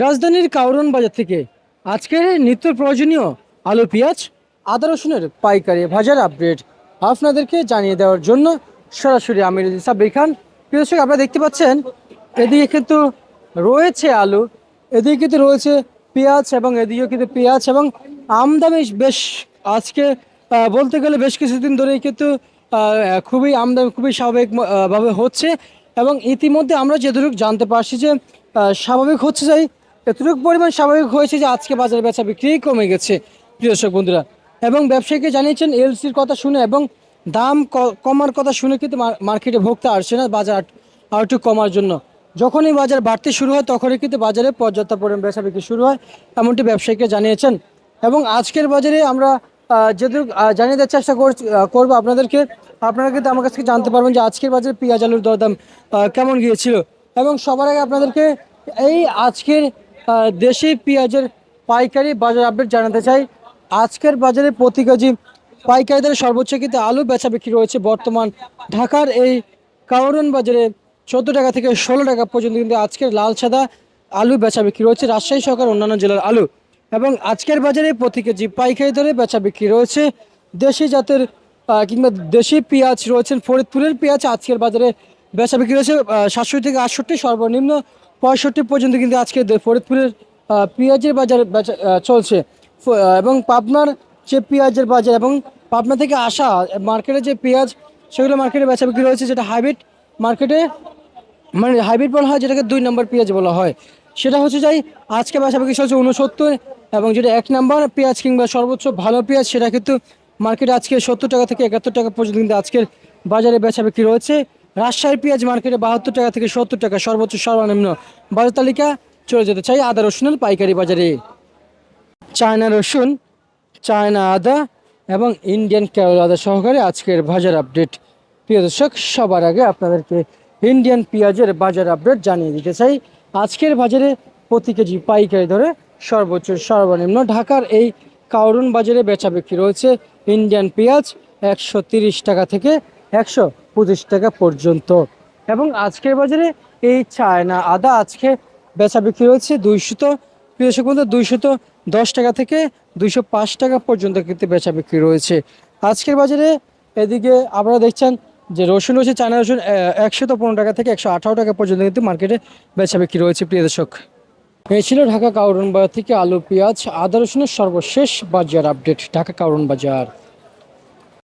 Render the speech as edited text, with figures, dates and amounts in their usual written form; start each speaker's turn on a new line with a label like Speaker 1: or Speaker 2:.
Speaker 1: রাজধানীর কাউরন বাজার থেকে আজকে নিত্য প্রয়োজনীয় আলু পেঁয়াজ আদা রসুনের পাইকারি বাজার আপডেট আপনাদেরকে জানিয়ে দেওয়ার জন্য সরাসরি আমি সাব্বির খান। প্রিয় দর্শক, আপনারা দেখতে পাচ্ছেন এদিকে কিন্তু রয়েছে আলু, এদিকে কিন্তু রয়েছে পেঁয়াজ এবং এদিকেও কিন্তু পেঁয়াজ এবং আমদানি বেশ আজকে বলতে গেলে বেশ কিছুদিন ধরেই কিন্তু খুবই আমদানি খুবই স্বাভাবিক ভাবে হচ্ছে এবং ইতিমধ্যে আমরা যেটুকু জানতে পারছি যে স্বাভাবিক হচ্ছে যাই এতটুকু পরিমাণ স্বাভাবিক হয়েছে যে আজকে বাজারে বেচা বিক্রি কমে গেছে প্রিয় দর্শক বন্ধুরা। এবং ব্যবসায়ীকে জানিয়েছেন এলসির কথা শুনে এবং দাম কমার কথা শুনে কিন্তু মার্কেটে ভোক্তা আসছে না বাজার আর একটু কমার জন্য। যখনই বাজার বাড়তে শুরু হয় তখনই কিন্তু বাজারে পর্যাপ্ত পরিমাণ বেচা বিক্রি শুরু হয়, এমনটি ব্যবসায়ীকে জানিয়েছেন। এবং আজকের বাজারে আমরা যেটুকু জানিয়ে দেওয়ার চেষ্টা করবো আপনাদেরকে, আপনারা কিন্তু আমার কাছ থেকে জানতে পারবেন যে আজকের বাজারে পেঁয়াজ আলুর দরদাম কেমন গিয়েছিল। এবং সবার আগে আপনাদেরকে এই আজকের দেশি পেঁয়াজের পাইকারি বাজার আপডেট জানাতে চাই। আজকের বাজারে প্রতি কেজি পাইকারি দরে সর্বোচ্চ কিন্তু আলু বেচা বিক্রি রয়েছে বর্তমান ঢাকার এই কাউরন বাজারে 14 টাকা থেকে 16 টাকা পর্যন্ত কিন্তু আজকের লাল সাদা আলু বেচা বিক্রি রয়েছে রাজশাহী সহ অন্যান্য জেলার আলু। এবং আজকের বাজারে প্রতি কেজি পাইকারি দরে বেচা বিক্রি রয়েছে দেশি জাতের কিংবা দেশি পেঁয়াজ রয়েছেন ফরিদপুরের পেঁয়াজ আজকের বাজারে বেচা বিক্রি রয়েছে 67 থেকে 68, সর্বনিম্ন 65 পর্যন্ত কিন্তু আজকে ফরিদপুরের পেঁয়াজের বাজার চলছে। এবং পাবনার যে পেঁয়াজের বাজার এবং পাবনা থেকে আসা মার্কেটে যে পেঁয়াজ সেগুলো মার্কেটে বেচা বিক্রি রয়েছে, যেটা হাইব্রিড মার্কেটে মানে হাইব্রিড বলা হয়, যেটাকে 2 নম্বর পেঁয়াজ বলা হয়, সেটা হচ্ছে যাই আজকে বেচা বিক্রি চলছে 69। এবং যেটা 1 নম্বর পেঁয়াজ কিংবা সর্বোচ্চ ভালো পেঁয়াজ সেটা কিন্তু মার্কেটে আজকে 70 টাকা থেকে 71 টাকা পর্যন্ত কিন্তু আজকের বাজারে বেচা বিক্রি রয়েছে। রাজশাহীর পেঁয়াজ মার্কেটে 72 টাকা থেকে 70 টাকা সর্বোচ্চ সর্বনিম্ন। বাজার তালিকা চলে যেতে চাই আদা রসুনের পাইকারি বাজারে। চায়না রসুন, চায়না আদা এবং ইন্ডিয়ান কেরল আদা সহকারে আজকের বাজার আপডেট। প্রিয় দর্শক, সবার আগে আপনাদেরকে ইন্ডিয়ান পেঁয়াজের বাজার আপডেট জানিয়ে দিতে চাই। আজকের বাজারে প্রতি কেজি পাইকারি ধরে সর্বোচ্চ সর্বনিম্ন ঢাকার এই কাউরন বাজারে বেচা বিক্রি রয়েছে ইন্ডিয়ান পেঁয়াজ 130 টাকা থেকে 125 টাকা পর্যন্ত। এবং আজকের বাজারে এই চায়না আদা আজকে বেচা বিক্রি রয়েছে 210 টাকা থেকে 205 টাকা পর্যন্ত কিন্তু বেচা বিক্রি রয়েছে আজকের বাজারে। এদিকে আপনারা দেখছেন যে রসুন রয়েছে চায়না রসুন 115 টাকা থেকে 118 টাকা পর্যন্ত কিন্তু মার্কেটে বেচা বিক্রি রয়েছে প্রিয় দর্শক। এই ছিল ঢাকা কাউরন বাজার থেকে আলু পেঁয়াজ আদা রসুনের সর্বশেষ বাজার আপডেট। ঢাকা কাউরন বাজার।